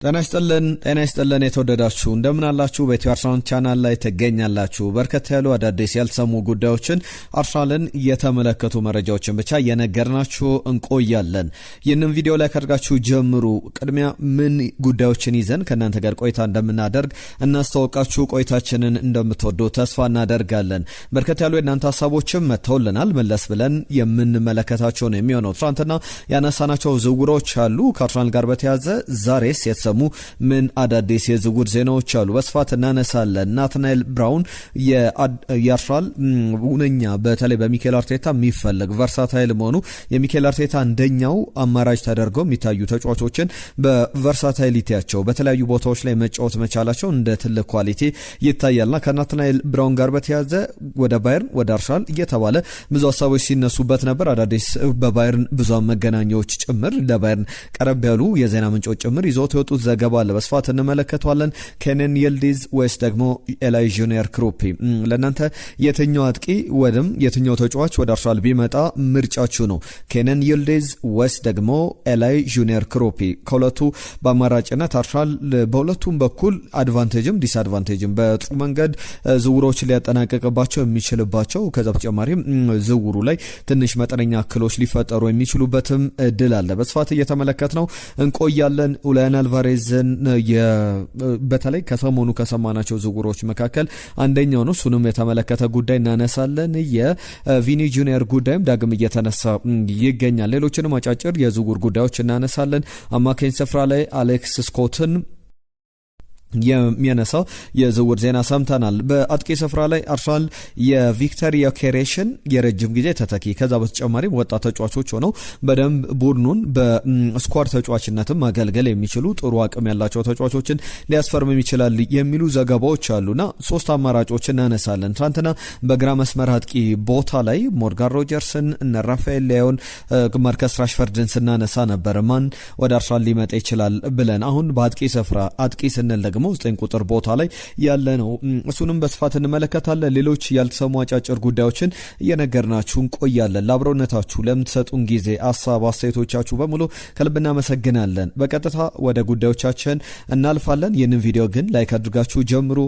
ጤና ይስጥልን የተወደዳችሁ እንደምን አላችሁ? በኢትዮ አርሰናል ቻናል ላይ ተገኛላችሁ። በርከት ያሉ አዳዲስ ያልተሰሙ ጉዳዮችን አርሰናልን የተመለከቱ መረጃዎችን ብቻ የነገርናችሁ እንቆያለን። ይህንን ቪዲዮ ላይ ካድርጋችሁ ጀምሩ። ቅድሚያ ምን ጉዳዮችን ይዘን ከእናንተ ጋር ቆይታ እንደምናደርግ እናስተዋውቃችሁ። ቆይታችንን እንደምትወዱ ተስፋ እናደርጋለን። በርከት ያሉ የእናንተ ሀሳቦችም መጥተውልናል። መለስ ብለን የምንመለከታቸው ነው የሚሆነው። ትናንትና ያነሳናቸው ዝውውሮች አሉ። ከአርሰናል ጋር በተያያዘ ዛሬስ ምን አዳዲስ የዝውውር ዜናዎች አሉ? በስፋት እናነሳለን። ናትናኤል ብራውን የአርሰናል ሁነኛ በተለይ በሚኬል አርቴታ የሚፈለግ ቨርሳታይል መሆኑ የሚኬል አርቴታ አንደኛው አማራጭ ተደርገው የሚታዩ ተጫዋቾችን በቨርሳታይሊቲያቸው በተለያዩ ቦታዎች ላይ መጫወት መቻላቸው እንደ ትልቅ ኳሊቲ ይታያልና ከናትናኤል ብራውን ጋር በተያያዘ ወደ ባየርን ወደ አርሰናል እየተባለ ብዙ ሀሳቦች ሲነሱበት ነበር። አዳዲስ በባየርን ብዙ መገናኛዎች ጭምር ለባየርን ቀረብ ያሉ የዜና ምንጮች ጭምር ይዘውት የወጡ ዘገባ አለ። በስፋት እንመለከተዋለን። ኬነን ይልዲዝ ወይስ ደግሞ ኤላይ ጁኒየር ክሩፒ? ለእናንተ የትኛው አጥቂ ወይም የትኛው ተጫዋች ወደ አርሰናል ቢመጣ ምርጫችሁ ነው? ኬነን ይልዲዝ ወይስ ደግሞ ኤላይ ጁኒየር ክሩፒ? ከሁለቱ በአማራጭነት አርሰናል በሁለቱም በኩል አድቫንቴጅም ዲስአድቫንቴጅም በጥሩ መንገድ ዝውውሮች ሊያጠናቀቅባቸው የሚችልባቸው ከዛ በተጨማሪም ዝውውሩ ላይ ትንሽ መጠነኛ እክሎች ሊፈጠሩ የሚችሉበትም እድል አለ። በስፋት እየተመለከት ነው እንቆያለን። ኡሊያን አልቫሬዝን በተለይ ከሰሞኑ ከሰማናቸው ዝውውሮች መካከል አንደኛው ነው። እሱንም የተመለከተ ጉዳይ እናነሳለን። የቪኒ ጁኒየር ጉዳይም ዳግም እየተነሳ ይገኛል። ሌሎችንም አጫጭር የዝውውር ጉዳዮች እናነሳለን። አማካኝ ስፍራ ላይ አሌክስ ስኮትን የሚያነሳው የዝውውር ዜና ሰምተናል። በአጥቂ ስፍራ ላይ አርሰናል የቪክተር ዮኬሬሽን የረጅም ጊዜ ተተኪ ከዛ በተጨማሪም ወጣት ተጫዋቾች ሆነው በደንብ ቡድኑን በስኳድ ተጫዋችነትም ማገልገል የሚችሉ ጥሩ አቅም ያላቸው ተጫዋቾችን ሊያስፈርም ይችላል የሚሉ ዘገባዎች አሉና ሶስት አማራጮችን እናነሳለን። ትናንትና በግራ መስመር አጥቂ ቦታ ላይ ሞርጋን ሮጀርስን እነ ራፋኤል ሊዮን ማርከስ ራሽፈርድን ስናነሳ ነበር ማን ወደ አርሰናል ሊመጣ ይችላል ብለን። አሁን በአጥቂ ስፍራ አጥቂ ስንል ደግሞ 9 ቁጥር ቦታ ላይ ያለ ነው። እሱንም በስፋት እንመለከታለን። ሌሎች ያልተሰሙ አጫጭር ጉዳዮችን እየነገርናችሁ እንቆያለን። ለአብሮነታችሁ ለምትሰጡን ጊዜ ሀሳብ አስተያየቶቻችሁ በሙሉ ከልብ እናመሰግናለን። በቀጥታ ወደ ጉዳዮቻችን እናልፋለን። ይህንን ቪዲዮ ግን ላይክ አድርጋችሁ ጀምሩ።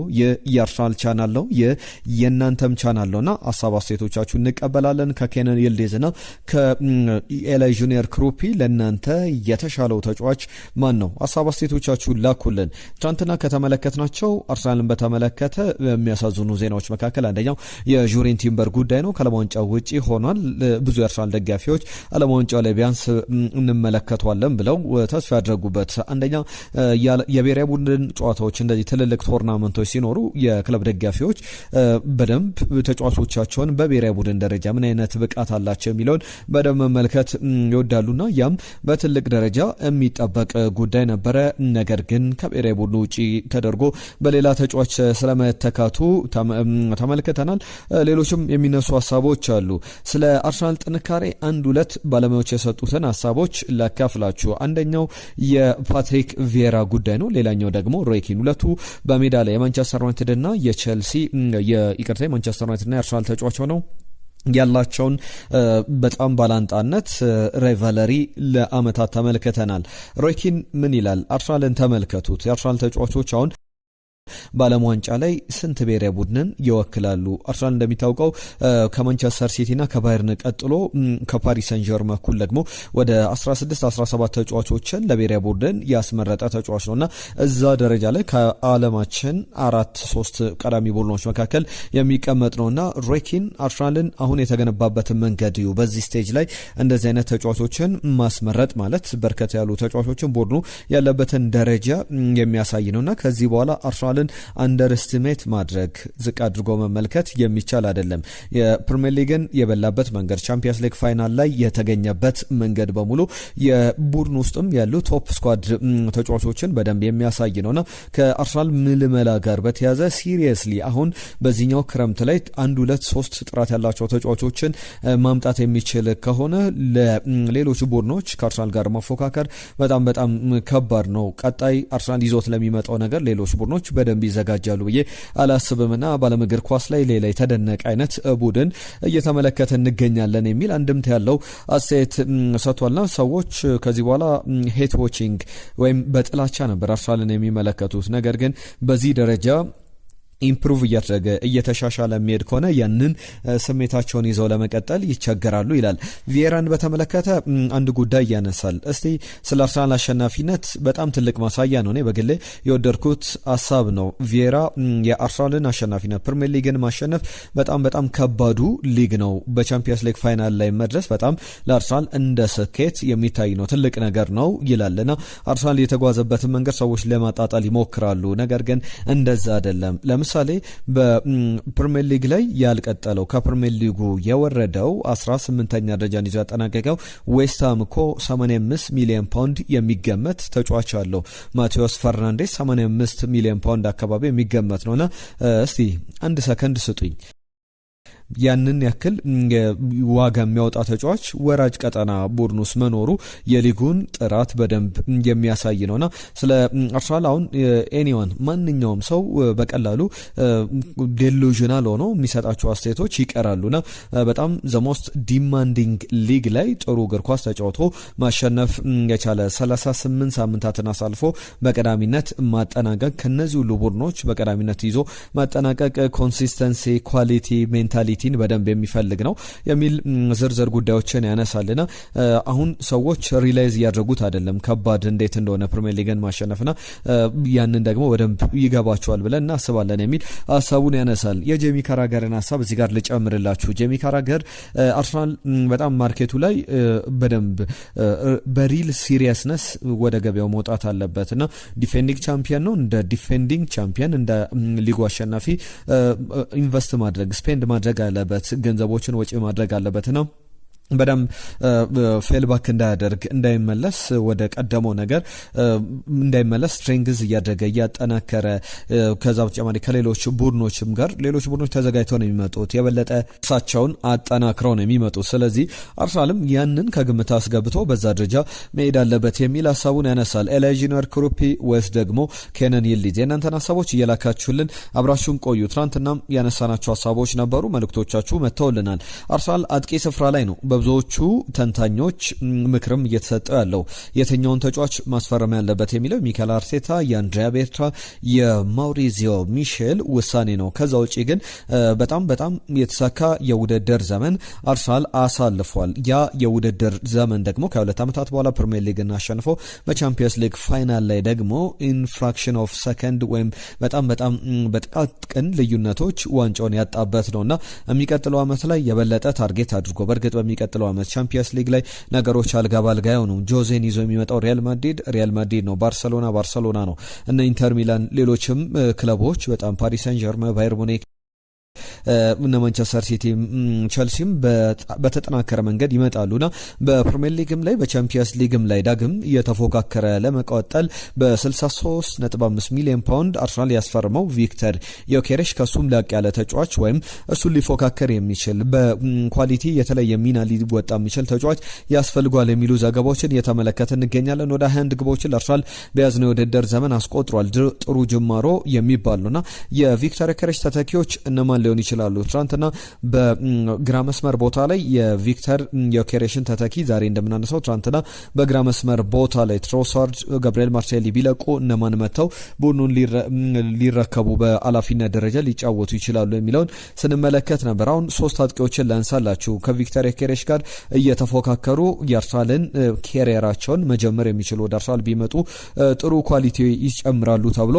የአርሰናል ቻናል ነው፣ የእናንተም ቻናል ነውና ሀሳብ አስተያየቶቻችሁ እንቀበላለን። ከኬነን ይልዲዝና ከኤላይ ጁኒየር ክሩፒ ለእናንተ የተሻለው ተጫዋች ማን ነው? ሀሳብ አስተያየቶቻችሁ ላኩልን። ትናንትና ከተመለከትናቸው አርሰናልን በተመለከተ የሚያሳዝኑ ዜናዎች መካከል አንደኛው የጁሪን ቲምበር ጉዳይ ነው። ከዓለም ዋንጫ ውጪ ሆኗል። ብዙ የአርሰናል ደጋፊዎች ዓለም ዋንጫው ላይ ቢያንስ እንመለከተዋለን ብለው ተስፋ ያደረጉበት አንደኛ የብሔራዊ ቡድን ጨዋታዎች እንደዚህ ትልልቅ ቶርናመንቶች ሲኖሩ የክለብ ደጋፊዎች በደንብ ተጫዋቾቻቸውን በብሔራዊ ቡድን ደረጃ ምን አይነት ብቃት አላቸው የሚለውን በደንብ መመልከት ይወዳሉና ያም በትልቅ ደረጃ የሚጠበቅ ጉዳይ ነበረ። ነገር ግን ከብሔራዊ ቡድኑ ውጪ ተደርጎ በሌላ ተጫዋች ስለመተካቱ ተመልክተናል። ሌሎችም የሚነሱ ሀሳቦች አሉ። ስለ አርሰናል ጥንካሬ አንድ ሁለት ባለሙያዎች የሰጡትን ሀሳቦች ላካፍላችሁ። አንደኛው የፓትሪክ ቪዬራ ጉዳይ ነው። ሌላኛው ደግሞ ሮይ ኪን። ሁለቱ በሜዳ ላይ የማንቸስተር ዩናይትድ እና የቼልሲ የማንቸስተር ዩናይትድ እና የአርሰናል ተጫዋች ሆነው ያላቸውን በጣም ባላንጣነት ራይቫለሪ ለአመታት ተመልክተናል። ሮይ ኪን ምን ይላል? አርሰናልን ተመልከቱት። የአርሰናል ተጫዋቾች አሁን በዓለም ዋንጫ ላይ ስንት ብሔራዊ ቡድንን ይወክላሉ? አርሰናል እንደሚታወቀው ከማንቸስተር ሲቲና ከባየርን ቀጥሎ ከፓሪስ ሰን ዠርመን እኩል ደግሞ ወደ 16-17 ተጫዋቾችን ለብሔራዊ ቡድን ያስመረጠ ተጫዋች ነውና እዛ ደረጃ ላይ ከዓለማችን 4-3 ቀዳሚ ቡድኖች መካከል የሚቀመጥ ነውና ሮይ ኪን አርሰናልን አሁን የተገነባበትን መንገድ በዚህ ስቴጅ ላይ እንደዚህ አይነት ተጫዋቾችን ማስመረጥ ማለት በርከት ያሉ ተጫዋቾችን ቡድኑ ያለበትን ደረጃ የሚያሳይ ነውና ከዚህ በኋላ አርሰናል አንደርስቲሜት ማድረግ ዝቅ አድርጎ መመልከት የሚቻል አይደለም። የፕሪሚየር ሊግን የበላበት መንገድ፣ ቻምፒየንስ ሊግ ፋይናል ላይ የተገኘበት መንገድ በሙሉ የቡድን ውስጥም ያሉ ቶፕ ስኳድ ተጫዋቾችን በደንብ የሚያሳይ ነውና ከአርሰናል ምልመላ ጋር በተያዘ ሲሪየስሊ አሁን በዚህኛው ክረምት ላይ 1-2-3 ጥራት ያላቸው ተጫዋቾችን ማምጣት የሚችል ከሆነ ለሌሎች ቡድኖች ከአርሰናል ጋር መፎካከር በጣም ከባድ ነው። ቀጣይ አርሰናል ይዞት ለሚመጣው ነገር ሌሎች ቡድኖች በደንብ ይዘጋጃሉ ብዬ አላስብምና በዓለም እግር ኳስ ላይ ሌላ የተደነቀ አይነት ቡድን እየተመለከተ እንገኛለን የሚል አንድምታ ያለው አስተያየት ሰጥቷልና ሰዎች ከዚህ በኋላ ሄት ዎቺንግ ወይም በጥላቻ ነበር አርሰናልን የሚመለከቱት። ነገር ግን በዚህ ደረጃ ኢምፕሩቭ እያደረገ እየተሻሻለ የሚሄድ ከሆነ ያንን ስሜታቸውን ይዘው ለመቀጠል ይቸገራሉ ይላል። ቪዬራን በተመለከተ አንድ ጉዳይ ያነሳል። እስቲ ስለ አርሰናል አሸናፊነት በጣም ትልቅ ማሳያ ነው እኔ በግሌ የወደድኩት ሀሳብ ነው። ቪዬራ የአርሰናልን አሸናፊነት ፕሪሚየር ሊግን ማሸነፍ በጣም ከባዱ ሊግ ነው። በቻምፒየንስ ሊግ ፋይናል ላይ መድረስ በጣም ለአርሰናል እንደ ስኬት የሚታይ ነው፣ ትልቅ ነገር ነው ይላልና አርሰናል የተጓዘበትን መንገድ ሰዎች ለማጣጣል ይሞክራሉ። ነገር ግን እንደዛ አይደለም። ለምሳሌ በፕሪሚየር ሊግ ላይ ያልቀጠለው ከፕሪሚየር ሊጉ የወረደው 18ኛ ደረጃን ይዞ ያጠናቀቀው ዌስትሃም እኮ 85 ሚሊዮን ፓውንድ የሚገመት ተጫዋች አለው። ማቴዎስ ፈርናንዴስ 85 ሚሊዮን ፓውንድ አካባቢ የሚገመት ነውና እስቲ አንድ ሰከንድ ስጡኝ። ያንን ያክል ዋጋ የሚያወጣ ተጫዋች ወራጅ ቀጠና ቡድን ውስጥ መኖሩ የሊጉን ጥራት በደንብ የሚያሳይ ነውና ስለ አርሰናል አሁን ኤኒዋን ማንኛውም ሰው በቀላሉ ዴሉዥናል ሆኖ የሚሰጣቸው አስተያየቶች ይቀራሉና በጣም ዘሞስት ዲማንዲንግ ሊግ ላይ ጥሩ እግር ኳስ ተጫውቶ ማሸነፍ የቻለ 38 ሳምንታትን አሳልፎ በቀዳሚነት ማጠናቀቅ ከነዚህ ሁሉ ቡድኖች በቀዳሚነት ይዞ ማጠናቀቅ ኮንሲስተንሲ፣ ኳሊቲ፣ ሜንታሊቲ በደንብ የሚፈልግ ነው የሚል ዝርዝር ጉዳዮችን ያነሳልና አሁን ሰዎች ሪላይዝ እያደረጉት አይደለም ከባድ እንዴት እንደሆነ ፕሪሚየር ሊግን ማሸነፍና ያንን ደግሞ በደንብ ይገባቸዋል ብለን እናስባለን የሚል ሀሳቡን ያነሳል። የጄሚ ካራገርን ሀሳብ እዚህ ጋር ልጨምርላችሁ። ጄሚ ካራገር አርሰናል በጣም ማርኬቱ ላይ በደንብ በሪል ሲሪየስነስ ወደ ገበያው መውጣት አለበትና ዲፌንዲንግ ቻምፒየን ነው። እንደ ዲፌንዲንግ ቻምፒየን እንደ ሊጉ አሸናፊ ኢንቨስት ማድረግ ስፔንድ ማድረግ አለበት፣ ገንዘቦችን ወጪ ማድረግ አለበት ነው በጣም ፌልባክ እንዳያደርግ እንዳይመለስ ወደ ቀደመው ነገር እንዳይመለስ ስትሬንግዝ እያደረገ እያጠናከረ ከዛ በተጨማሪ ከሌሎች ቡድኖችም ጋር ሌሎች ቡድኖች ተዘጋጅተው ነው የሚመጡት የበለጠ እሳቸውን አጠናክረው ነው የሚመጡት። ስለዚህ አርሰናልም ያንን ከግምት አስገብቶ በዛ ደረጃ መሄድ አለበት የሚል ሀሳቡን ያነሳል። ኤላጂነር ክሩፒ ወይስ ደግሞ ኬነን ይልዲዝ የእናንተን ሀሳቦች እየላካችሁልን አብራችሁን ቆዩ። ትናንትናም ያነሳናቸው ሀሳቦች ነበሩ፣ መልእክቶቻችሁ መጥተውልናል። አርሰናል አጥቂ ስፍራ ላይ ነው ብዙዎቹ ተንታኞች ምክርም እየተሰጠው ያለው የትኛውን ተጫዋች ማስፈረም ያለበት የሚለው ሚካኤል አርቴታ፣ የአንድሪያ ቤርታ፣ የማውሪዚዮ ሚሼል ውሳኔ ነው። ከዛ ውጪ ግን በጣም የተሳካ የውድድር ዘመን አርሰናል አሳልፏል። ያ የውድድር ዘመን ደግሞ ከ2 ዓመታት በኋላ ፕሪሚየር ሊግን አሸንፎ በቻምፒየንስ ሊግ ፋይናል ላይ ደግሞ ኢንፍራክሽን ኦፍ ሰከንድ ወይም በጣም በጥቃቅን ልዩነቶች ዋንጫውን ያጣበት ነውና የሚቀጥለው ዓመት ላይ የበለጠ ታርጌት አድርጎ በእርግጥ በሚቀጥለው ዓመት ቻምፒየንስ ሊግ ላይ ነገሮች አልጋ ባልጋ ነው። ጆዜን ይዞ የሚመጣው ሪያል ማድሪድ ነው፣ ባርሰሎና ነው፣ እነ ኢንተር ሚላን፣ ሌሎችም ክለቦች በጣም ፓሪስ ሰን ዠርመን፣ ባየር ሙኒክ እነ ማንቸስተር ሲቲ ቸልሲም በተጠናከረ መንገድ ይመጣሉና በፕሪሚየር ሊግም ላይ በቻምፒየንስ ሊግም ላይ ዳግም እየተፎካከረ ለመቀጠል በ63.5 ሚሊዮን ፓውንድ አርሰናል ያስፈርመው ቪክተር ዮኬሬሽ ከሱም ላቅ ያለ ተጫዋች ወይም እሱን ሊፎካከር የሚችል በኳሊቲ የተለየ ሚና ሊወጣ የሚችል ተጫዋች ያስፈልጓል የሚሉ ዘገባዎችን እየተመለከተ እንገኛለን። ወደ 21 ግቦችን አርሰናል በያዝነው የውድድር ዘመን አስቆጥሯል። ጥሩ ጅማሮ የሚባሉና የቪክተር ዮኬሬሽ ተተኪዎች እነማን ሊሆን ይችላሉ? ትናንትና በግራ መስመር ቦታ ላይ የቪክተር ዮኬሬሽን ተተኪ ዛሬ እንደምናነሳው ትናንትና በግራ መስመር ቦታ ላይ ትሮሳርድ፣ ጋብሪኤል ማርቲኔሊ ቢለቁ እነማን መተው ቡድኑን ሊረከቡ በኃላፊነት ደረጃ ሊጫወቱ ይችላሉ የሚለውን ስንመለከት ነበር። አሁን 3 አጥቂዎችን ላንሳላችሁ ከቪክተር ዮኬሬሽ ጋር እየተፎካከሩ የአርሰናልን ኬሪየራቸውን መጀመር የሚችሉ ወደ አርሰናል ቢመጡ ጥሩ ኳሊቲ ይጨምራሉ ተብሎ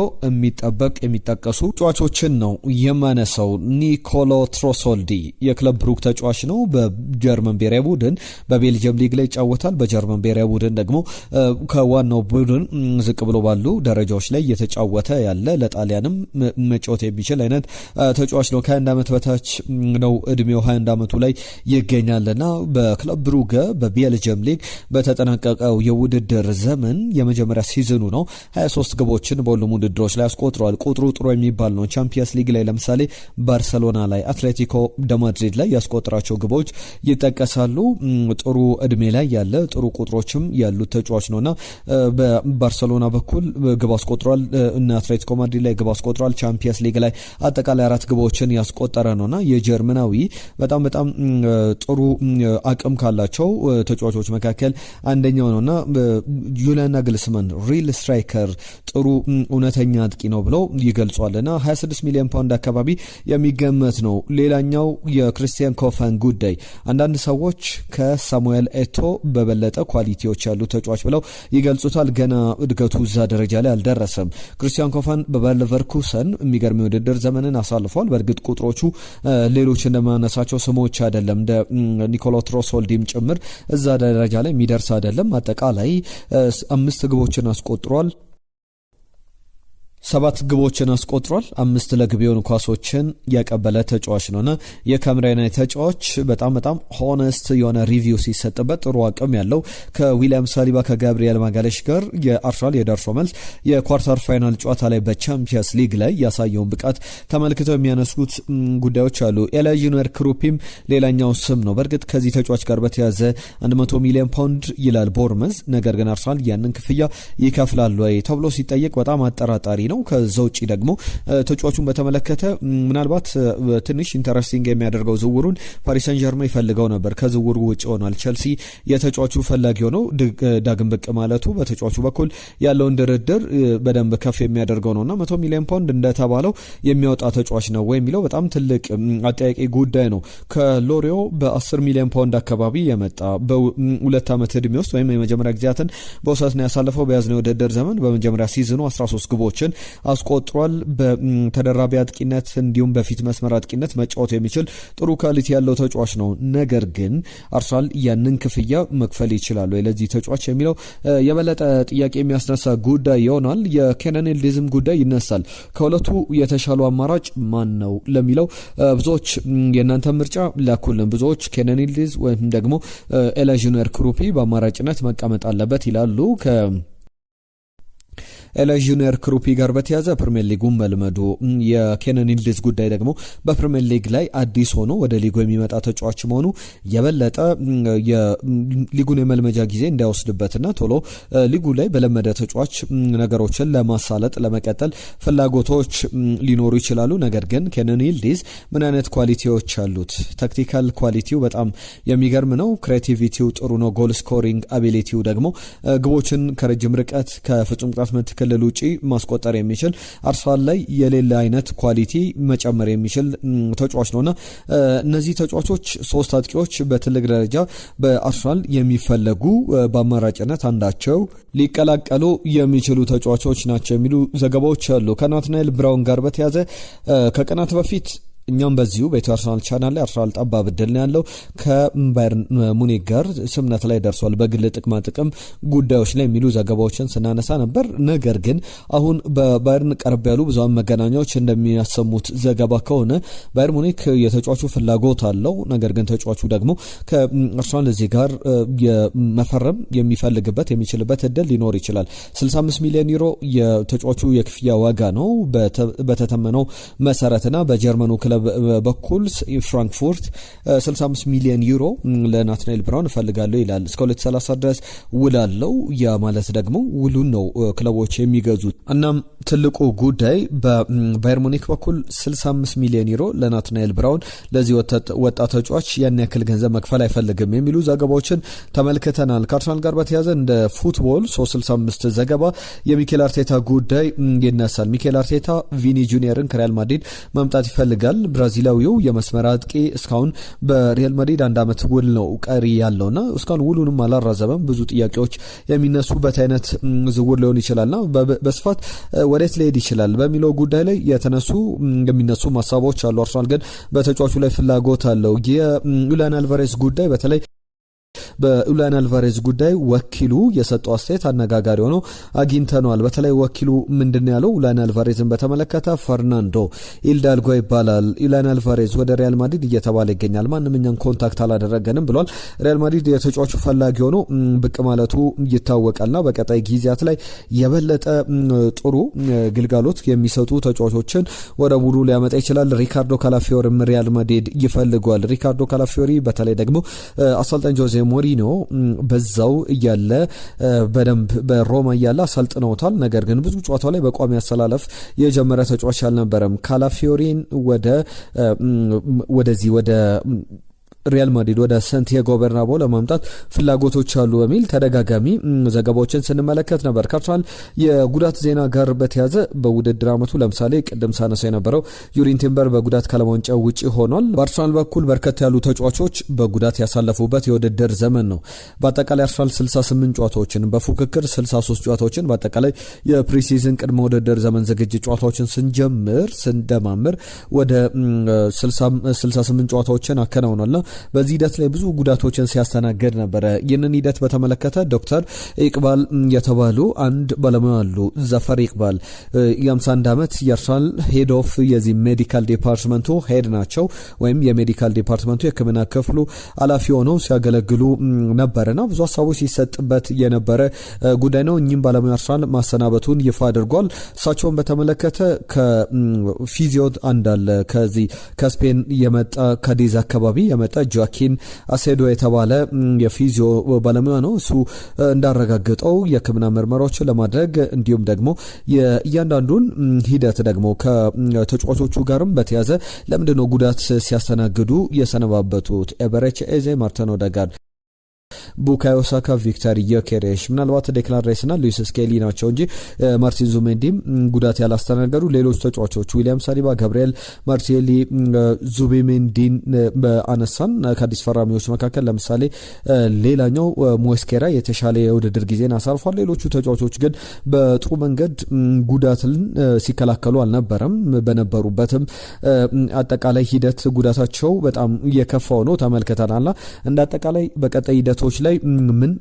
የሚጠቀሱ ተጫዋቾችን ነው የማነሳው። ኒኮሎ ትሮሶልዲ የክለብ ብሩክ ተጫዋች ነው። በጀርመን ብሔራዊ ቡድን በቤልጅየም ሊግ ላይ ይጫወታል። በጀርመን ብሔራዊ ቡድን ደግሞ ከዋናው ቡድን ዝቅ ብሎ ባሉ ደረጃዎች ላይ እየተጫወተ ያለ ለጣሊያንም መጫወት የሚችል አይነት ተጫዋች ነው። ከ21 ዓመት በታች ነው እድሜው፣ 21 ዓመቱ ላይ ይገኛልና በክለብ ብሩክ በቤልጅየም ሊግ በተጠናቀቀው የውድድር ዘመን የመጀመሪያ ሲዝኑ ነው 23 ግቦችን በሁሉም ውድድሮች ላይ አስቆጥሯል። ቁጥሩ ጥሩ የሚባል ነው። ቻምፒየንስ ሊግ ላይ ለምሳሌ ባርሰሎና ላይ አትሌቲኮ ደ ማድሪድ ላይ ያስቆጠራቸው ግቦች ይጠቀሳሉ። ጥሩ እድሜ ላይ ያለ ጥሩ ቁጥሮችም ያሉት ተጫዋች ነውና በባርሰሎና በኩል ግብ አስቆጥሯል እና አትሌቲኮ ማድሪድ ላይ ግብ አስቆጥሯል። ቻምፒየንስ ሊግ ላይ አጠቃላይ 4 ግቦችን ያስቆጠረ ነውና የጀርመናዊ በጣም ጥሩ አቅም ካላቸው ተጫዋቾች መካከል አንደኛው ነውና ጁሊያን ናግልስማን ሪል ስትራይከር ጥሩ እውነተኛ አጥቂ ነው ብለው ይገልጿልና 26 ሚሊዮን ፓውንድ አካባቢ የሚገመት ነው። ሌላኛው የክሪስቲያን ኮፋን ጉዳይ አንዳንድ ሰዎች ከሳሙኤል ኤቶ በበለጠ ኳሊቲዎች ያሉ ተጫዋች ብለው ይገልጹታል። ገና እድገቱ እዛ ደረጃ ላይ አልደረሰም። ክሪስቲያን ኮፋን በሌቨርኩሰን የሚገርም የውድድር ዘመንን አሳልፏል። በእርግጥ ቁጥሮቹ ሌሎች እንደማነሳቸው ስሞች አይደለም፣ እንደ ኒኮላ ትሮሶልዲም ጭምር እዛ ደረጃ ላይ የሚደርስ አይደለም። አጠቃላይ 5 ግቦችን አስቆጥሯል። 7 ግቦችን አስቆጥሯል። 5 ለግብ የሆኑ ኳሶችን ያቀበለ ተጫዋች ነውና የካሜራና ተጫዋች በጣም ሆነስት የሆነ ሪቪው ሲሰጥበት ጥሩ አቅም ያለው ከዊሊያም ሳሊባ ከጋብሪኤል ማጋሌሽ ጋር የአርሰናል የደርሶ መልስ የኳርተር ፋይናል ጨዋታ ላይ በቻምፒየንስ ሊግ ላይ ያሳየውን ብቃት ተመልክተው የሚያነሱት ጉዳዮች አሉ። ኤላጂኖር ክሩፒም ሌላኛው ስም ነው። በእርግጥ ከዚህ ተጫዋች ጋር በተያዘ 100 ሚሊዮን ፓውንድ ይላል ቦርመዝ። ነገር ግን አርሰናል ያንን ክፍያ ይከፍላል ወይ ተብሎ ሲጠየቅ በጣም አጠራጣሪ ነው። ከዛ ውጪ ደግሞ ተጫዋቹን በተመለከተ ምናልባት ትንሽ ኢንተረስቲንግ የሚያደርገው ዝውውሩን ፓሪስ ሰን ዠርሜን ይፈልገው ነበር። ከዝውውሩ ውጪ ሆኗል። ቸልሲ የተጫዋቹ ፈላጊ ሆነው ዳግም ብቅ ማለቱ በተጫዋቹ በኩል ያለውን ድርድር በደንብ ከፍ የሚያደርገው ነውና 100 ሚሊዮን ፓውንድ እንደተባለው የሚያወጣ ተጫዋች ነው ወይ የሚለው በጣም ትልቅ አጠያቂ ጉዳይ ነው። ከሎሪዮ በ10 ሚሊዮን ፓውንድ አካባቢ የመጣ በ2 ዓመት ዕድሜ ውስጥ ወይም የመጀመሪያ ጊዜያትን በውሰት ነው ያሳለፈው። በያዝነው የውድድር ዘመን በመጀመሪያ ሲዝኑ 13 ግቦችን አስቆጥሯል። በተደራቢ አጥቂነት እንዲሁም በፊት መስመር አጥቂነት መጫወት የሚችል ጥሩ ኳሊቲ ያለው ተጫዋች ነው። ነገር ግን አርሰናል ያንን ክፍያ መክፈል ይችላል ወይ ለዚህ ተጫዋች የሚለው የበለጠ ጥያቄ የሚያስነሳ ጉዳይ ይሆናል። የኬነን ይልዲዝም ጉዳይ ይነሳል። ከሁለቱ የተሻሉ አማራጭ ማን ነው ለሚለው ብዙዎች የእናንተ ምርጫ ላኩልን። ብዙዎች ኬነን ይልዲዝ ወይም ደግሞ ኤላጂኖር ክሩፒ በአማራጭነት መቀመጥ አለበት ይላሉ። ኤላጂኖር ክሩፒ ጋር በተያዘ ፕሪሚየር ሊጉን መልመዱ የኬነን ይልዲዝ ጉዳይ ደግሞ በፕሪሚየር ሊግ ላይ አዲስ ሆኖ ወደ ሊጉ የሚመጣ ተጫዋች መሆኑ የበለጠ ሊጉን የመልመጃ ጊዜ እንዳይወስድበትና ቶሎ ሊጉ ላይ በለመደ ተጫዋች ነገሮችን ለማሳለጥ ለመቀጠል ፍላጎቶች ሊኖሩ ይችላሉ። ነገር ግን ኬነን ይልዲዝ ምን አይነት ኳሊቲዎች አሉት? ታክቲካል ኳሊቲው በጣም የሚገርም ነው። ክሬቲቪቲው ጥሩ ነው። ጎል ስኮሪንግ አቢሊቲው ደግሞ ግቦችን ከረጅም ርቀት ከፍጹም ቅጣት ምት ክልል ውጪ ማስቆጠር የሚችል አርሰናል ላይ የሌለ አይነት ኳሊቲ መጨመር የሚችል ተጫዋች ነውና እነዚህ ተጫዋቾች 3 አጥቂዎች በትልቅ ደረጃ በአርሰናል የሚፈለጉ በአማራጭነት አንዳቸው ሊቀላቀሉ የሚችሉ ተጫዋቾች ናቸው የሚሉ ዘገባዎች አሉ። ከናትናኤል ብራውን ጋር በተያዘ ከቀናት በፊት እኛም በዚሁ በኢትዮ አርሰናል ቻናል ላይ አርሰናል ጠባብ እድል ነው ያለው ከባየርን ሙኒክ ጋር ስምነት ላይ ደርሷል በግል ጥቅማ ጥቅም ጉዳዮች ላይ የሚሉ ዘገባዎችን ስናነሳ ነበር። ነገር ግን አሁን በባየርን ቀርብ ያሉ ብዙሃን መገናኛዎች እንደሚያሰሙት ዘገባ ከሆነ ባየርን ሙኒክ የተጫዋቹ ፍላጎት አለው። ነገር ግን ተጫዋቹ ደግሞ ከአርሰናል እዚህ ጋር መፈረም የሚፈልግበት የሚችልበት እድል ሊኖር ይችላል። 65 ሚሊዮን ዩሮ የተጫዋቹ የክፍያ ዋጋ ነው በተተመነው መሰረትና በጀርመኑ በኩል ፍራንክፉርት 65 ሚሊዮን ዩሮ ለናትናኤል ብራውን እፈልጋለሁ ይላል። እስከ 2030 ድረስ ውላለው። ያ ማለት ደግሞ ውሉን ነው ክለቦች የሚገዙት። እናም ትልቁ ጉዳይ በባየር ሙኒክ በኩል 65 ሚሊዮን ዩሮ ለናትናኤል ብራውን ለዚህ ወጣት ተጫዋች ያን ያክል ገንዘብ መክፈል አይፈልግም የሚሉ ዘገባዎችን ተመልክተናል። ከአርሰናል ጋር በተያያዘ እንደ ፉትቦል 365 ዘገባ የሚኬል አርቴታ ጉዳይ ይነሳል። ሚኬል አርቴታ ቪኒ ጁኒየርን ከሪያል ማድሪድ መምጣት ይፈልጋል። ብራዚላዊው የመስመር አጥቂ እስካሁን በሪያል ማድሪድ 1 ዓመት ውል ነው ቀሪ ያለውና እስካሁን ውሉንም አላራዘበም። ብዙ ጥያቄዎች የሚነሱበት አይነት ዝውውር ሊሆን ይችላልና በስፋት ወዴት ሊሄድ ይችላል በሚለው ጉዳይ ላይ የሚነሱ ሀሳቦች አሉ። አርሰናል ግን በተጫዋቹ ላይ ፍላጎት አለው። የዩሊያን አልቫሬዝ ጉዳይ በተለይ በዩሊያን አልቫሬዝ ጉዳይ ወኪሉ የሰጠው አስተያየት አነጋጋሪ ሆኖ አግኝተነዋል። በተለይ ወኪሉ ምንድን ያለው ዩሊያን አልቫሬዝን በተመለከተ ፈርናንዶ ኢልዳልጎ ይባላል፣ ዩሊያን አልቫሬዝ ወደ ሪያል ማድሪድ እየተባለ ይገኛል፣ ማንም እኛን ኮንታክት አላደረገንም ብሏል። ሪያል ማድሪድ የተጫዋቹ ፈላጊ ሆኖ ብቅ ማለቱ ይታወቃልና በቀጣይ ጊዜያት ላይ የበለጠ ጥሩ ግልጋሎት የሚሰጡ ተጫዋቾችን ወደ ቡድኑ ሊያመጣ ይችላል። ሪካርዶ ካላፊዮሪም ሪያል ማድሪድ ይፈልጓል። ሪካርዶ ካላፊዮሪ በተለይ ደግሞ አሰልጣኝ ጆዜ ሞሪኒዮ በዛው እያለ በደንብ በሮማ እያለ አሰልጥነውታል። ነገር ግን ብዙ ጨዋታው ላይ በቋሚ አሰላለፍ የጀመረ ተጫዋች አልነበረም። ካላፊዮሪን ወደዚህ ወደ ሪያል ማድሪድ ወደ ሳንቲያጎ በርናባው ለማምጣት ፍላጎቶች አሉ በሚል ተደጋጋሚ ዘገባዎችን ስንመለከት ነበር። ከአርሰናል የጉዳት ዜና ጋር በተያዘ በውድድር ዓመቱ ለምሳሌ ቅድም ሳነሳ የነበረው ዩሪን ቲምበር በጉዳት ከለማንጫው ውጪ ሆኗል። በአርሰናል በኩል በርከት ያሉ ተጫዋቾች በጉዳት ያሳለፉበት የውድድር ዘመን ነው። በአጠቃላይ አርሰናል 68 ጨዋታዎችን በፉክክር 63 ጨዋታዎችን በአጠቃላይ የፕሪሲዝን ቅድመ ውድድር ዘመን ዝግጅት ጨዋታዎችን ስንደማምር ወደ 68 ጨዋታዎችን አከናውኗል። በዚህ ሂደት ላይ ብዙ ጉዳቶችን ሲያስተናግድ ነበረ። ይህንን ሂደት በተመለከተ ዶክተር ኢቅባል የተባሉ አንድ ባለሙያ አሉ። ዘፈር ኢቅባል የ51 ዓመት የአርሰናል ሄድ ኦፍ የዚህ ሜዲካል ዲፓርትመንቱ ሄድ ናቸው፣ ወይም የሜዲካል ዲፓርትመንቱ የሕክምና ክፍሉ ኃላፊ ሆነው ሲያገለግሉ ነበርና ብዙ ሀሳቦች ሲሰጥበት የነበረ ጉዳይ ነው። እኚህም ባለሙያ አርሰናል ማሰናበቱን ይፋ አድርጓል። እሳቸውን በተመለከተ ከፊዚዮ አንዳለ ከዚህ ከስፔን የመጣ ከዲዝ አካባቢ የመጣ ጆኪን አሴዶ የተባለ የፊዚዮ ባለሙያ ነው። እሱ እንዳረጋገጠው የሕክምና ምርመራዎችን ለማድረግ እንዲሁም ደግሞ የእያንዳንዱን ሂደት ደግሞ ከተጫዋቾቹ ጋርም በተያዘ ለምንድነው ጉዳት ሲያስተናግዱ የሰነባበቱት ኤበረቺ ኤዜ፣ ማርቲን ኦዴጋርድ፣ ቡካዮ ሳካ፣ ቪክተር ዮኬሬሽ ምናልባት ዴክላን ራይስ እና ሉዊስ ስኬሊ ናቸው እንጂ ማርቲን ዙሜንዲም ጉዳት ያላስተናገዱ ሌሎች ተጫዋቾች ዊሊያም ሳሊባ፣ ገብርኤል ማርቲኔሊ፣ ዙቢሜንዲን በአነሳን ከአዲስ ፈራሚዎች መካከል ለምሳሌ ሌላኛው ሞስኬራ የተሻለ የውድድር ጊዜን አሳልፏል። ሌሎቹ ተጫዋቾች ግን በጥሩ መንገድ ጉዳትን ሲከላከሉ አልነበረም። በነበሩበትም አጠቃላይ ሂደት ጉዳታቸው በጣም እየከፋው ነው ተመልክተናልና እንደ አጠቃላይ በቀጣይ ሂደቶች ላይ ምን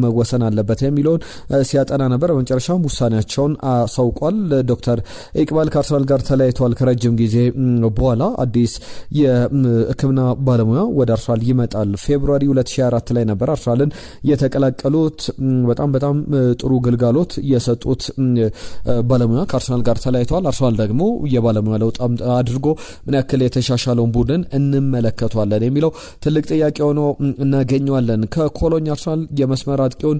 መወሰን አለበት የሚለውን ሲያጠና ነበር። በመጨረሻም ውሳኔያቸውን አሳውቋል። ዶክተር ኢቅባል ከአርሰናል ጋር ተለያይተዋል። ከረጅም ጊዜ በኋላ አዲስ የሕክምና ባለሙያ ወደ አርሰናል ይመጣል። ፌብሩዋሪ 2024 ላይ ነበር አርሰናልን የተቀላቀሉት። በጣም ጥሩ ግልጋሎት የሰጡት ባለሙያ ከአርሰናል ጋር ተለያይተዋል። አርሰናል ደግሞ የባለሙያ ለውጥ አድርጎ ምን ያክል የተሻሻለውን ቡድን እንመለከቷለን የሚለው ትልቅ ጥያቄ ሆኖ እናገኘዋለን። ከኮሎኝ አርሰናል የመስመር አጥቂውን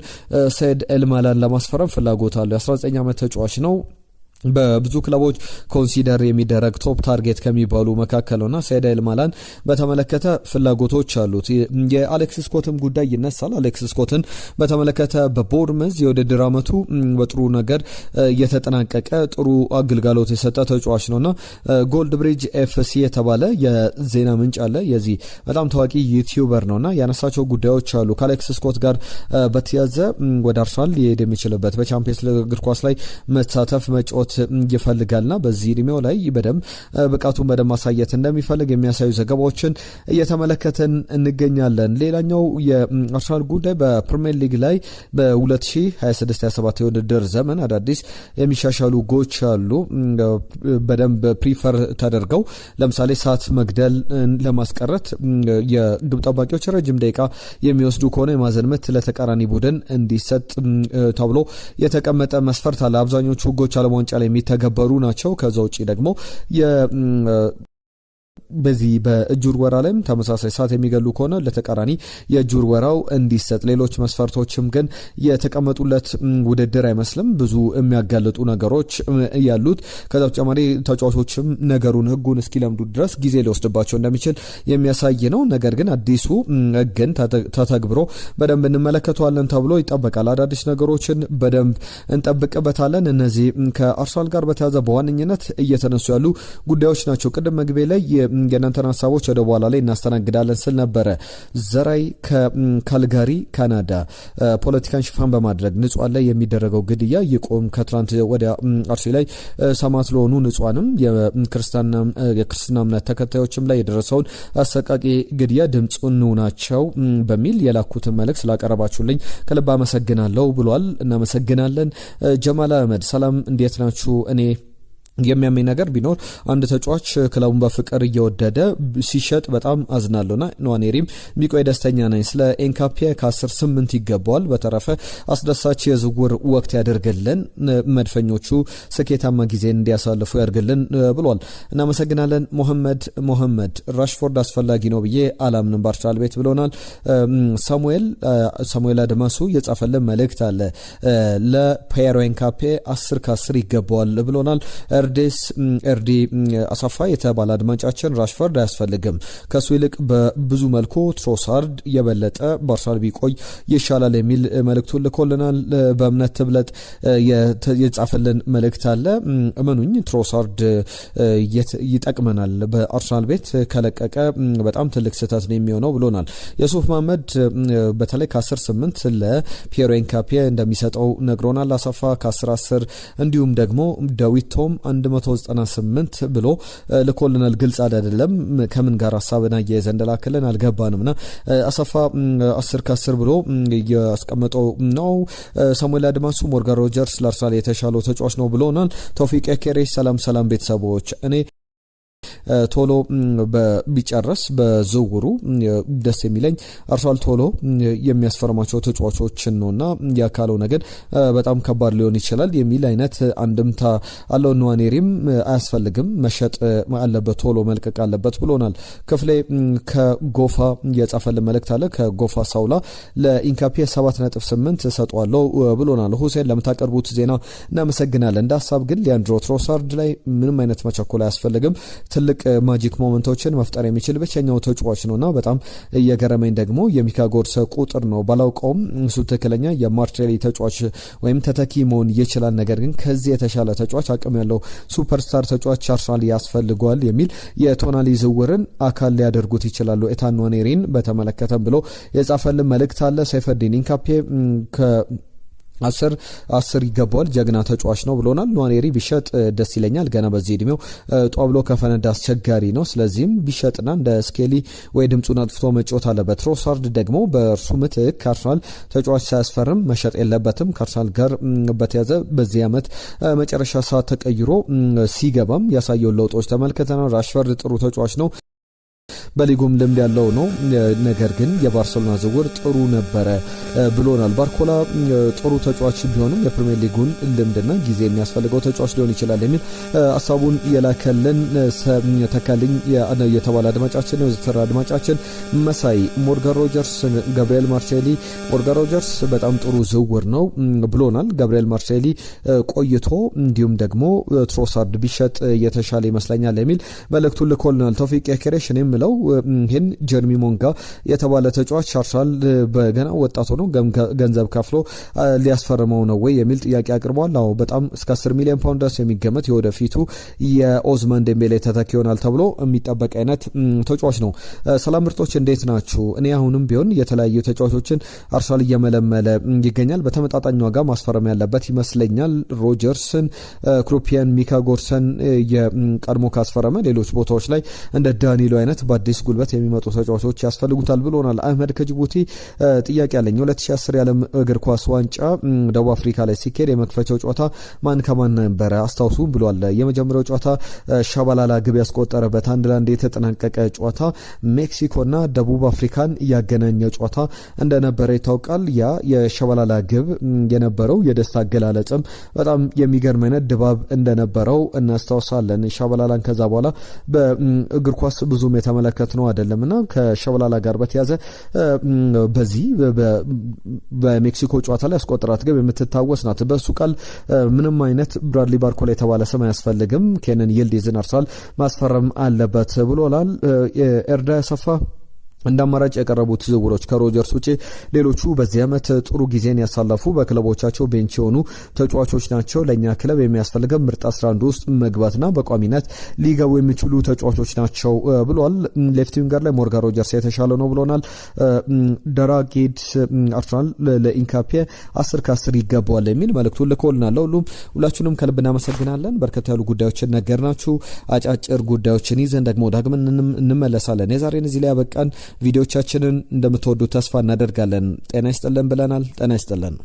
ሰይድ ኤልማላን ለማስፈረም ፍላጎት አለው። የ19 ዓመት ተጫዋች ነው። በብዙ ክለቦች ኮንሲደር የሚደረግ ቶፕ ታርጌት ከሚባሉ መካከል ነውና ሰይድ ኤልማላን በተመለከተ ፍላጎቶች አሉት። የአሌክስ ስኮትም ጉዳይ ይነሳል። አሌክስ ስኮትን በተመለከተ በቦርመዝ የውድድር ዓመቱ በጥሩ ነገር የተጠናቀቀ ጥሩ አገልግሎት የሰጠ ተጫዋች ነውና ጎልድ ብሪጅ ኤፍሲ የተባለ የዜና ምንጭ አለ። የዚህ በጣም ታዋቂ ዩቲዩበር ነውና ያነሳቸው ጉዳዮች አሉ። ከአሌክስ ስኮት ጋር በተያዘ ወደ አርሰናል ሊሄድ የሚችልበት በቻምፒየንስ ሊግ እግር ኳስ ላይ መሳተፍ መጫወት ይፈልጋልና በዚህ እድሜው ላይ ብቃቱን በደንብ ማሳየት እንደሚፈልግ የሚያሳዩ ዘገባዎችን እየተመለከተን እንገኛለን። ሌላኛው የአርሰናል ጉዳይ በፕሪሚየር ሊግ ላይ በ2026/27 የውድድር ዘመን አዳዲስ የሚሻሻሉ ጎች አሉ። በደንብ ፕሪፈር ተደርገው ለምሳሌ ሰዓት መግደል ለማስቀረት የግብ ጠባቂዎች ረጅም ደቂቃ የሚወስዱ ከሆነ የማዕዘን ምት ለተቃራኒ ቡድን እንዲሰጥ ተብሎ የተቀመጠ መስፈርት አለ። አብዛኞቹ ጎች ዓለም ዋንጫ ላይ የሚተገበሩ ናቸው። ከዛ ውጪ ደግሞ በዚህ በእጁር ወራ ላይም ተመሳሳይ ሰዓት የሚገሉ ከሆነ ለተቃራኒ የእጁር ወራው እንዲሰጥ፣ ሌሎች መስፈርቶችም ግን የተቀመጡለት ውድድር አይመስልም። ብዙ የሚያጋልጡ ነገሮች ያሉት። ከዛ በተጨማሪ ተጫዋቾችም ነገሩን ሕጉን እስኪለምዱ ድረስ ጊዜ ሊወስድባቸው እንደሚችል የሚያሳይ ነው። ነገር ግን አዲሱ ሕግን ተተግብሮ በደንብ እንመለከተዋለን ተብሎ ይጠበቃል። አዳዲስ ነገሮችን በደንብ እንጠብቅበታለን። እነዚህ ከአርሰናል ጋር በተያዘ በዋነኝነት እየተነሱ ያሉ ጉዳዮች ናቸው። ቅድም መግቢያ ላይ የእናንተን ሀሳቦች ወደ በኋላ ላይ እናስተናግዳለን ስል ነበረ። ዘራይ ከካልጋሪ ካናዳ ፖለቲካን ሽፋን በማድረግ ንጹሃን ላይ የሚደረገው ግድያ ይቆም፣ ከትራንት ወደ አርሲ ላይ ሰማዕት ለሆኑ ንጹሃንም የክርስትና እምነት ተከታዮችም ላይ የደረሰውን አሰቃቂ ግድያ ድምጹን ናቸው በሚል የላኩትን መልእክት ስላቀረባችሁልኝ ከልብ አመሰግናለሁ ብሏል። እናመሰግናለን። ጀማል አህመድ ሰላም፣ እንዴት ናችሁ? እኔ የሚያመኝ ነገር ቢኖር አንድ ተጫዋች ክለቡን በፍቅር እየወደደ ሲሸጥ በጣም አዝናለሁና ኗኔሪም ቢቆይ ደስተኛ ነኝ። ስለ ኤንካፒ ከ10-8 ይገባዋል። በተረፈ አስደሳች የዝውውር ወቅት ያደርግልን፣ መድፈኞቹ ስኬታማ ጊዜ እንዲያሳልፉ ያደርግልን ብሏል። እናመሰግናለን። ሞሐመድ ራሽፎርድ አስፈላጊ ነው ብዬ አላምንም በአርሰናል ቤት ብሎናል። ሳሙኤል አድማሱ የጻፈልን መልእክት አለ። ለፒየሮ ኤንካፒ 10/10 ይገባዋል ብሎናል። ኤርዲ አሳፋ የተባለ አድማጫችን ራሽፎርድ አያስፈልግም፣ ከሱ ይልቅ በብዙ መልኩ ትሮሳርድ የበለጠ በአርሰናል ቢቆይ ይሻላል የሚል መልእክቱን ልኮልናል። በእምነት ትብለጥ የጻፈልን መልእክት አለ። እመኑኝ ትሮሳርድ ይጠቅመናል፣ በአርሰናል ቤት ከለቀቀ በጣም ትልቅ ስህተት ነው የሚሆነው ብሎናል። የሱፍ መሐመድ በተለይ ከ10-8 ለፒየሮ ኤንካፒ እንደሚሰጠው ነግሮናል። አሳፋ ከ10-10 እንዲሁም ደግሞ ዳዊቶም 198 ብሎ ልኮልናል። ግልጽ አይደለም ከምን ጋር ሐሳብና ያይዘ እንደላከልን አልገባንምና አሰፋ 10/10 ብሎ ያስቀመጠው ነው። ሳሙኤል አድማሱ ሞርጋን ሮጀርስ ለአርሰናል የተሻለው ተጫዋች ነው ብሎናል። ተውፊቅ ያኬሬ ሰላም ቤተሰቦች፣ እኔ ቶሎ ቢጨርስ በዝውውሩ ደስ የሚለኝ አርሰናል ቶሎ የሚያስፈርማቸው ተጫዋቾችን ነውና ያካለው ነገር በጣም ከባድ ሊሆን ይችላል የሚል አይነት አንድምታ አለው። ኗኔሪም አያስፈልግም፣ መሸጥ አለበት፣ ቶሎ መልቀቅ አለበት ብሎናል። ክፍሌ ከጎፋ የጻፈልን መልእክት አለ። ከጎፋ ሳውላ ለኢንካፒ 7.8 ሰጧለው ብሎናል። ሁሴን ለምታቀርቡት ዜና እናመሰግናለን። እንደ ሀሳብ ግን ሊያንድሮ ትሮሳርድ ላይ ምንም አይነት መቸኮል አያስፈልግም። ትልቅ ማጂክ ሞመንቶችን መፍጠር የሚችል ብቸኛው ተጫዋች ነውና በጣም የገረመኝ ደግሞ የሚካ ጎርሰ ቁጥር ነው። ባላውቀውም እሱ ትክክለኛ የማርሴሊ ተጫዋች ወይም ተተኪ መሆን ይችላል። ነገር ግን ከዚህ የተሻለ ተጫዋች፣ አቅም ያለው ሱፐርስታር ተጫዋች አርሰናል ያስፈልገዋል የሚል የቶናሊ ዝውውርን አካል ሊያደርጉት ይችላሉ ኤታን ኗኔሪን በተመለከተም ብሎ የጻፈልን መልእክት አለ። ሰይፈዲን ኢንካፔ 10 ይገባዋል፣ ጀግና ተጫዋች ነው ብሎናል። ኗኔሪ ቢሸጥ ደስ ይለኛል፣ ገና በዚህ እድሜው ጧብሎ ከፈነዳ አስቸጋሪ ነው። ስለዚህም ቢሸጥና እንደ ስኬሊ ወይ ድምጹን አጥፍቶ መጫወት አለበት። ትሮሳርድ ደግሞ በእርሱ ምትክ ከአርሰናል ተጫዋች ሳያስፈርም መሸጥ የለበትም። ከአርሰናል ጋር በተያዘ በዚህ ዓመት መጨረሻ ሰዓት ተቀይሮ ሲገባም ያሳየውን ለውጦች ተመልክተናል። ራሽፎርድ ጥሩ ተጫዋች ነው፣ በሊጉም ልምድ ያለው ነው። ነገር ግን የባርሴሎና ዝውውር ጥሩ ነበረ ብሎናል። ባርኮላ ጥሩ ተጫዋች ቢሆንም የፕሪሚየር ሊጉን ልምድና ጊዜ የሚያስፈልገው ተጫዋች ሊሆን ይችላል የሚል ሀሳቡን የላከልን ተካልኝ የተባለ አድማጫችን ነው። የዘተራ አድማጫችን መሳይ ሞርጋን ሮጀርስ፣ ጋብሪኤል ማርሴሊ ሞርጋን ሮጀርስ በጣም ጥሩ ዝውውር ነው ብሎናል። ጋብሪኤል ማርሴሊ ቆይቶ እንዲሁም ደግሞ ትሮሳርድ ቢሸጥ የተሻለ ይመስለኛል የሚል መልእክቱን ልኮልናል። ተውፊቅ ያኬሬሽ የምለው ይህን ጀርሚ ሞንጋ የተባለ ተጫዋች አርሰናል በገና ወጣት ሆኖ ገንዘብ ከፍሎ ሊያስፈርመው ነው ወይ የሚል ጥያቄ አቅርቧል። አዎ በጣም እስከ 10 ሚሊዮን ፓውንድ ድረስ የሚገመት የወደፊቱ የኦዝማን ዴምቤሌ ተተኪ ይሆናል ተብሎ የሚጠበቅ አይነት ተጫዋች ነው። ሰላም ምርጦች እንዴት ናችሁ? እኔ አሁንም ቢሆን የተለያዩ ተጫዋቾችን አርሰናል እየመለመለ ይገኛል። በተመጣጣኝ ዋጋ ማስፈረም ያለበት ይመስለኛል። ሮጀርስን፣ ክሩፒያን፣ ሚካ ጎርሰን የቀድሞ ካስፈረመ ሌሎች ቦታዎች ላይ እንደ ዳኒሎ አይነት በአዲስ ጉልበት የሚመጡ ተጫዋቾች ያስፈልጉታል ብሎናል። አህመድ ከጅቡቲ ጥያቄ አለኝ። 2010 የዓለም እግር ኳስ ዋንጫ ደቡብ አፍሪካ ላይ ሲካሄድ የመክፈቻው ጨዋታ ማን ከማን ነበረ አስታውሱ ብሏል። የመጀመሪያው ጨዋታ ሻባላላ ግብ ያስቆጠረበት 1-1 የተጠናቀቀ ጨዋታ ሜክሲኮና ደቡብ አፍሪካን ያገናኘ ጨዋታ እንደነበረ ይታወቃል። ያ የሻባላላ ግብ የነበረው የደስታ አገላለጽም በጣም የሚገርም አይነት ድባብ እንደነበረው እናስታውሳለን። ሻባላላን ከዛ በኋላ በእግር ኳስ ብዙም የተመለከትነው አይደለምና ከሻባላላ ጋር በተያዘ በዚህ በሜክሲኮ ጨዋታ ላይ ያስቆጠራት ግብ የምትታወስ ናት። በሱ ቃል ምንም አይነት ብራድሊ ባርኮላ የተባለ ስም አያስፈልግም፣ ኬንን ይልዲዝን አርሰናል ማስፈረም አለበት ብሎላል። ኤርዳ ያሰፋ እንዳማራጭ ያቀረቡት ዝውውሮች ከሮጀርስ ውጪ ሌሎቹ በዚህ ዓመት ጥሩ ጊዜን ያሳለፉ በክለቦቻቸው ቤንች የሆኑ ተጫዋቾች ናቸው። ለኛ ክለብ የሚያስፈልገው ምርጥ 11 ውስጥ መግባትና በቋሚነት ሊገቡ የሚችሉ ተጫዋቾች ናቸው ብሏል። ሌፍት ዊንገር ላይ ሞርጋን ሮጀርስ የተሻለ ነው ብሎናል። ደራጌድ አርሰናል ለኢንካፔ 10 ከ10 ይገባዋል የሚል መልእክቱን ልኮልናል። ሁላችሁንም ከልብ እናመሰግናለን። በርከት ያሉ ጉዳዮችን ነገርናችሁ። አጫጭር ጉዳዮችን ይዘን ደግሞ ዳግመን እንመለሳለን። የዛሬን እዚህ ላይ ያበቃን። ቪዲዮቻችንን እንደምትወዱ ተስፋ እናደርጋለን። ጤና ይስጥልን ብለናል። ጤና ይስጥልን።